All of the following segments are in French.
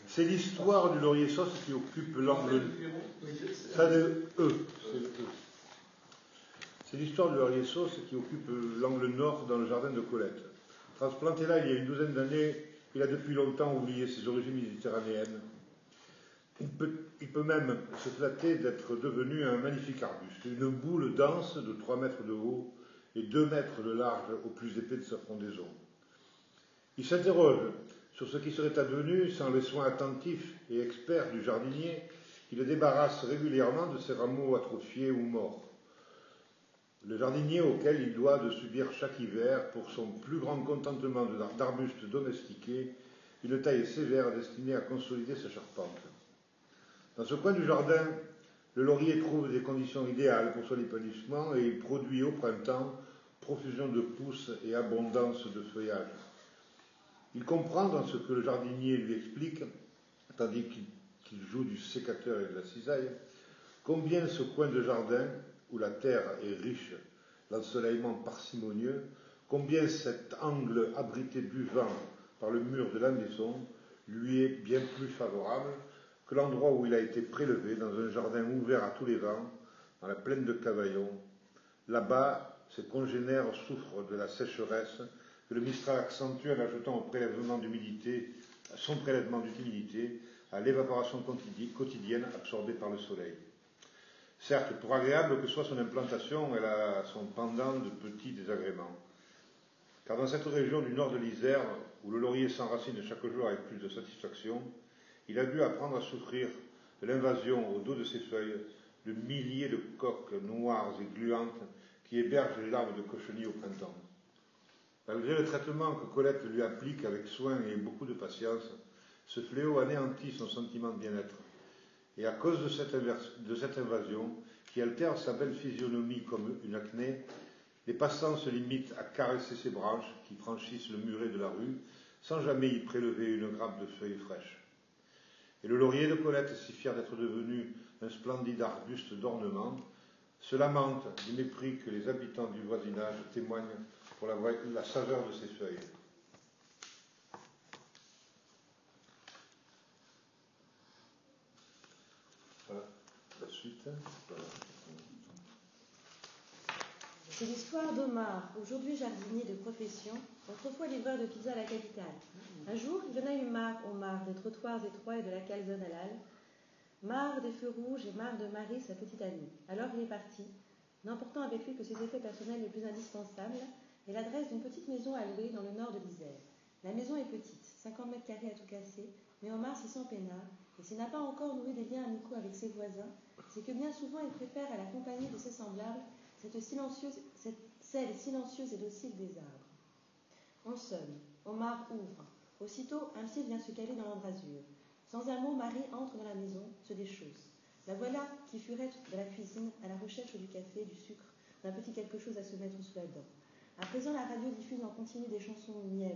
C'est l'histoire du laurier sauce qui occupe l'angle. Ça, E. C'est l'histoire du laurier sauce qui occupe l'angle nord dans le jardin de Colette. Transplanté là il y a une douzaine d'années, il a depuis longtemps oublié ses origines méditerranéennes. Il peut même se flatter d'être devenu un magnifique arbuste, une boule dense de 3 mètres de haut et 2 mètres de large au plus épais de sa frondaison. Il s'interroge sur ce qui serait advenu sans les soins attentifs et experts du jardinier qui le débarrasse régulièrement de ses rameaux atrophiés ou morts. Le jardinier auquel il doit de subir chaque hiver, pour son plus grand contentement d'arbustes domestiqués, une taille sévère destinée à consolider sa charpente. Dans ce coin du jardin, le laurier trouve des conditions idéales pour son épanouissement et il produit au printemps profusion de pousses et abondance de feuillage. Il comprend dans ce que le jardinier lui explique, tandis qu'il joue du sécateur et de la cisaille, combien ce coin de jardin, où la terre est riche, l'ensoleillement parcimonieux, combien cet angle abrité du vent par le mur de la maison lui est bien plus favorable que l'endroit où il a été prélevé, dans un jardin ouvert à tous les vents, dans la plaine de Cavaillon. Là-bas, ses congénères souffrent de la sécheresse que le Mistral accentue en ajoutant son prélèvement d'humidité à l'évaporation quotidienne absorbée par le soleil. Certes, pour agréable que soit son implantation, elle a son pendant de petits désagréments. Car dans cette région du nord de l'Isère, où le laurier s'enracine chaque jour avec plus de satisfaction, il a dû apprendre à souffrir de l'invasion au dos de ses feuilles de milliers de coques noires et gluantes qui hébergent les larves de cochenille au printemps. Malgré le traitement que Colette lui applique avec soin et beaucoup de patience, ce fléau anéantit son sentiment de bien-être. Et à cause de cette invasion, qui altère sa belle physionomie comme une acné, les passants se limitent à caresser ses branches qui franchissent le muret de la rue, sans jamais y prélever une grappe de feuilles fraîches. Et le laurier de Colette, si fier d'être devenu un splendide arbuste d'ornement, se lamente du mépris que les habitants du voisinage témoignent pour la saveur de ses feuilles. Voilà la suite. Voilà. C'est l'histoire d'Omar, aujourd'hui jardinier de profession, autrefois livreur de pizza à la capitale. Un jour, il en a eu marre, Omar, des trottoirs étroits et de la calzone halal, marre des feux rouges et marre de Marie, sa petite amie. Alors il est parti, n'emportant avec lui que ses effets personnels les plus indispensables et l'adresse d'une petite maison à louer dans le nord de l'Isère. La maison est petite, 50 mètres carrés à tout casser, mais Omar s'y sent peinard, et s'il n'a pas encore noué des liens amicaux avec ses voisins, c'est que bien souvent il préfère à la compagnie de ses semblables celle silencieuse et docile des arbres. On sonne, Omar ouvre. Aussitôt, un pied vient se caler dans l'embrasure. Sans un mot, Marie entre dans la maison, se déchausse. La voilà qui furette de la cuisine à la recherche du café, du sucre, d'un petit quelque chose à se mettre sous la dent. À présent, la radio diffuse en continu des chansons mièvres.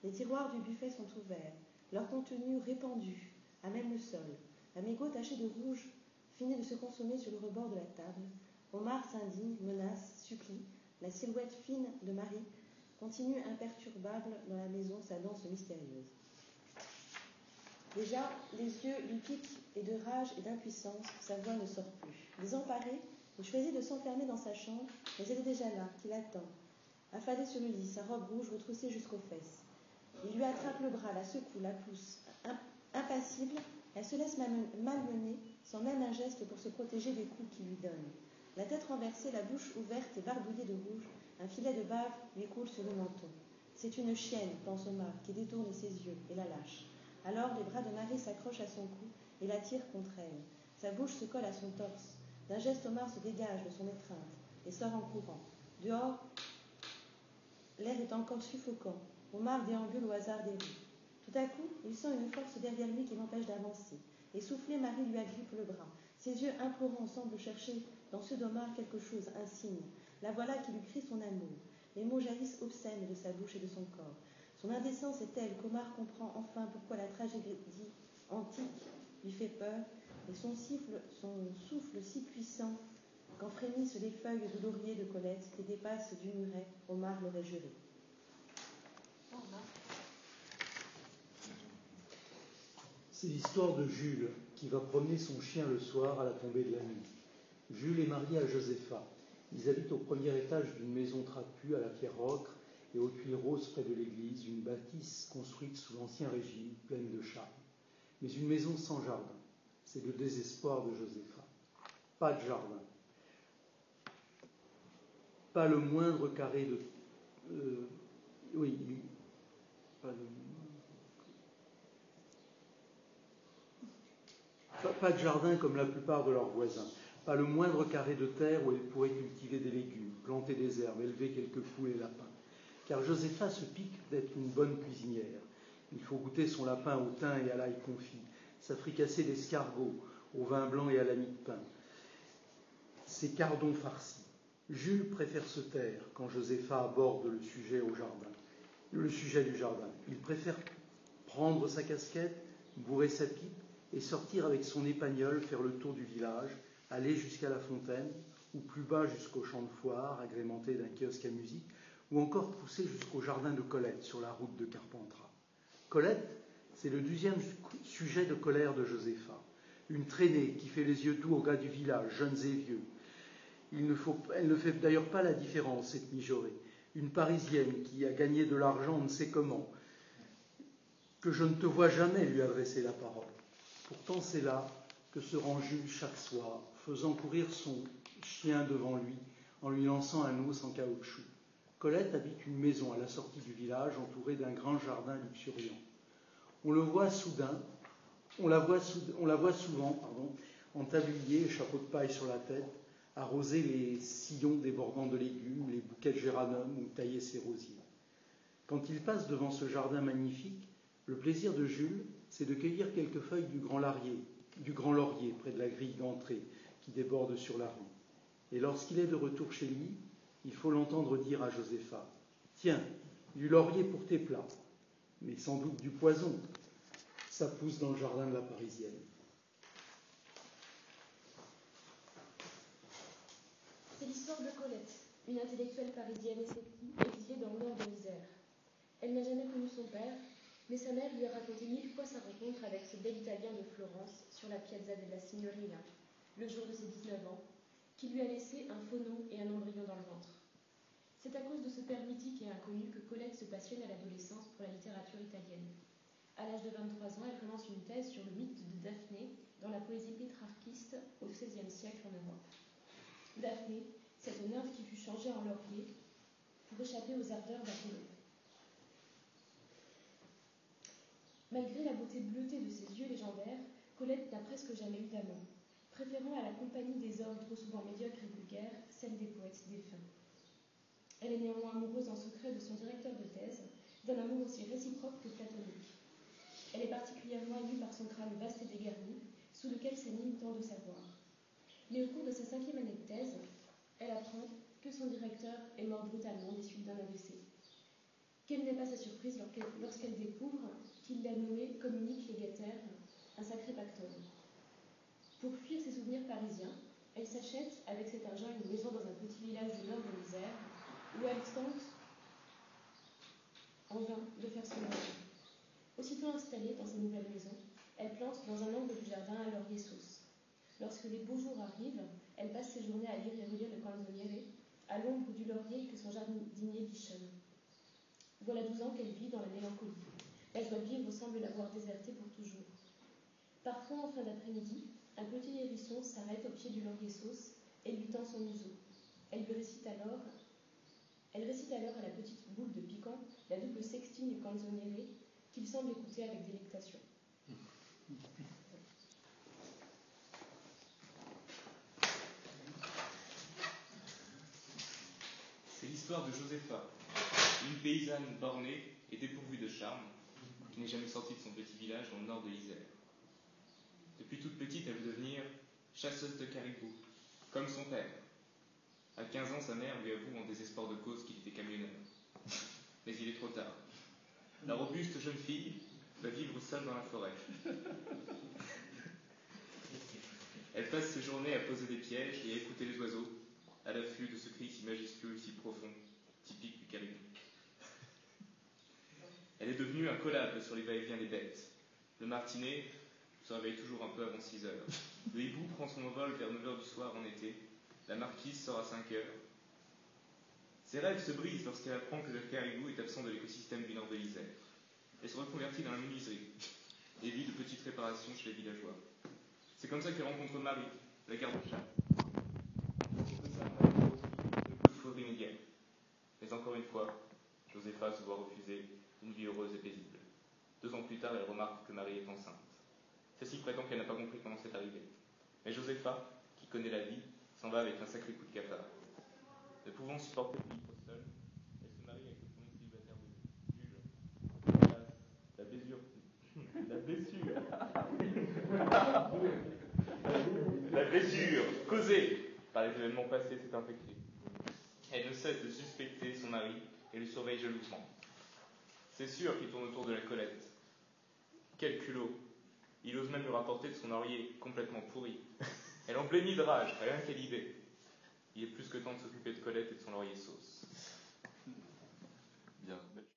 Les tiroirs du buffet sont ouverts, leur contenu répandu, à même le sol. Un mégot taché de rouge finit de se consommer sur le rebord de la table. Omar s'indigne, menace, supplie. La silhouette fine de Marie continue imperturbable dans la maison sa danse mystérieuse. Déjà, les yeux lui piquent et de rage et d'impuissance, sa voix ne sort plus. Désemparé, il choisit de s'enfermer dans sa chambre, mais elle est déjà là, qui l'attend. Affalée sur le lit, sa robe rouge retroussée jusqu'aux fesses. Il lui attrape le bras, la secoue, la pousse. Impassible, elle se laisse malmener, sans même un geste pour se protéger des coups qu'il lui donne. La tête renversée, la bouche ouverte et barbouillée de rouge, un filet de bave lui coule sur le menton. C'est une chienne, pense Omar, qui détourne ses yeux et la lâche. Alors les bras de Marie s'accrochent à son cou et l'attirent contre elle. Sa bouche se colle à son torse. D'un geste, Omar se dégage de son étreinte et sort en courant. Dehors, l'air est encore suffocant. Omar déambule au hasard des rues. Tout à coup, il sent une force derrière lui qui l'empêche d'avancer. Essoufflée, Marie lui agrippe le bras. Ses yeux implorants semblent chercher dans ceux d'Omar quelque chose, un signe. La voilà qui lui crie son amour. Les mots jaillissent obscènes de sa bouche et de son corps. Son indécence est telle qu'Omar comprend enfin pourquoi la tragédie antique lui fait peur, et son souffle si puissant qu'en frémissent les feuilles de laurier de Colette qui dépassent du muret, Omar l'aurait juré. C'est l'histoire de Jules qui va promener son chien le soir à la tombée de la nuit. Jules est marié à Josépha. Ils habitent au premier étage d'une maison trapue à la pierre ocre et aux tuiles roses près de l'église, une bâtisse construite sous l'Ancien Régime, pleine de charme. Mais une maison sans jardin. C'est le désespoir de Josépha. Pas de jardin. Pas le moindre carré de... Pas de jardin comme la plupart de leurs voisins. Pas le moindre carré de terre où elle pourrait cultiver des légumes, planter des herbes, élever quelques poules et lapins. Car Josépha se pique d'être une bonne cuisinière. Il faut goûter son lapin au thym et à l'ail confit, sa fricassée d'escargot, au vin blanc et à la mie de pain, ses cardons farcis. Jules préfère se taire quand Josépha aborde le sujet du jardin. Il préfère prendre sa casquette, bourrer sa pipe et sortir avec son épagnole faire le tour du village, aller jusqu'à la fontaine, ou plus bas jusqu'au champ de foire, agrémenté d'un kiosque à musique, ou encore pousser jusqu'au jardin de Colette, sur la route de Carpentras. Colette, c'est le deuxième sujet de colère de Josépha. Une traînée qui fait les yeux doux aux gars du village, jeunes et vieux. Elle ne fait d'ailleurs pas la différence, cette mijaurée. Une Parisienne qui a gagné de l'argent, on ne sait comment, que je ne te vois jamais lui adresser la parole. Pourtant, c'est là que se rend Jules chaque soir, faisant courir son chien devant lui, en lui lançant un os en caoutchouc. Colette habite une maison à la sortie du village, entourée d'un grand jardin luxuriant. On la voit souvent, en tablier et chapeau de paille sur la tête, arroser les sillons débordant de légumes, les bouquets de géranium ou tailler ses rosiers. Quand il passe devant ce jardin magnifique, le plaisir de Jules, c'est de cueillir quelques feuilles du grand laurier près de la grille d'entrée qui déborde sur la rue. Et lorsqu'il est de retour chez lui, il faut l'entendre dire à Josépha : « Tiens, du laurier pour tes plats, mais sans doute du poison. Ça pousse dans le jardin de la Parisienne. » C'est l'histoire de Colette, une intellectuelle parisienne exilée dans le nord de l'Isère. Elle n'a jamais connu son père, mais sa mère lui a raconté 1000 fois sa rencontre avec ce bel Italien de Florence sur la Piazza della Signorina, le jour de ses 19 ans, qui lui a laissé un faux nom et un embryon dans le ventre. C'est à cause de ce père mythique et inconnu que Colette se passionne à l'adolescence pour la littérature italienne. À l'âge de 23 ans, elle commence une thèse sur le mythe de Daphné dans la poésie pétrarchiste au XVIe siècle en Europe. Daphné, cette nymphe qui fut changée en laurier pour échapper aux ardeurs d'Apollon. Malgré la beauté bleutée de ses yeux légendaires, Colette n'a presque jamais eu d'amant, préférant à la compagnie des hommes trop souvent médiocres et vulgaires celle des poètes défunts. Elle est néanmoins amoureuse en secret de son directeur de thèse, d'un amour aussi réciproque que platonique. Elle est particulièrement émue par son crâne vaste et dégarni, sous lequel s'anime tant de savoir. Mais au cours de sa 5e année de thèse, elle apprend que son directeur est mort brutalement des suites d'un AVC. Quelle n'est pas sa surprise lorsqu'elle découvre qu'il l'a noué comme unique légataire, un sacré pactole. Pour fuir ses souvenirs parisiens, elle s'achète avec cet argent une maison dans un petit village du nord de l'Isère, où elle tente en vain de faire son mari. Aussitôt installée dans sa nouvelle maison, elle plante dans un angle du jardin un laurier sauce. Lorsque les beaux jours arrivent, elle passe ses journées à lire et relire le Canzoniere, à l'ombre du laurier que son jardinier bichonne. Voilà 12 ans qu'elle vit dans la mélancolie. La joie de vivre semble l'avoir désertée pour toujours. Parfois, en fin d'après-midi, un petit hérisson s'arrête au pied du laurier sauce et lui tend son museau. Elle récite alors à la petite boule de piquant la double sextine du Canzoniere qu'il semble écouter avec délectation. C'est l'histoire de Josépha, une paysanne bornée et dépourvue de charme, qui n'est jamais sortie de son petit village dans le nord de l'Isère. Depuis toute petite, elle veut devenir chasseuse de caribous, comme son père. À 15 ans, sa mère lui avoue en désespoir de cause qu'il était camionneur. Mais il est trop tard. La robuste jeune fille va vivre seule dans la forêt. Elle passe ses journées à poser des pièges et à écouter les oiseaux, à l'affût de ce cri si majestueux et si profond, typique du caribou. Elle est devenue incollable sur les va-et-vient des bêtes. Le martinet se réveille toujours un peu avant 6 heures. Le hibou prend son envol vers 9 heures du soir en été. La marquise sort à 5 heures. Ses rêves se brisent lorsqu'elle apprend que le caribou est absent de l'écosystème du nord de l'Isère. Elle se reconvertit dans la menuiserie et vit de petites réparations chez les villageois. C'est comme ça qu'elle rencontre Marie, la garde-chasse. Une foudre immédiate. Mais encore une fois, Josépha se voit refuser une vie heureuse et paisible. 2 ans plus tard, elle remarque que Marie est enceinte. Celle-ci prétend qu'elle n'a pas compris comment c'est arrivé. Mais Josépha, qui connaît la vie, s'en va avec un sacré coup de cafard. Ne pouvant supporter de vivre seule, elle se marie avec le premier célibataire de Jules. La blessure. La blessure causée par les événements passés s'est infectée. Elle ne cesse de suspecter son mari et le surveille jalousement. C'est sûr qu'il tourne autour de la Colette. Quel culot! Il ose même lui rapporter de son laurier complètement pourri. Elle en blêmit de rage, rien qu'à l'idée. Il est plus que temps de s'occuper de Colette et de son laurier sauce.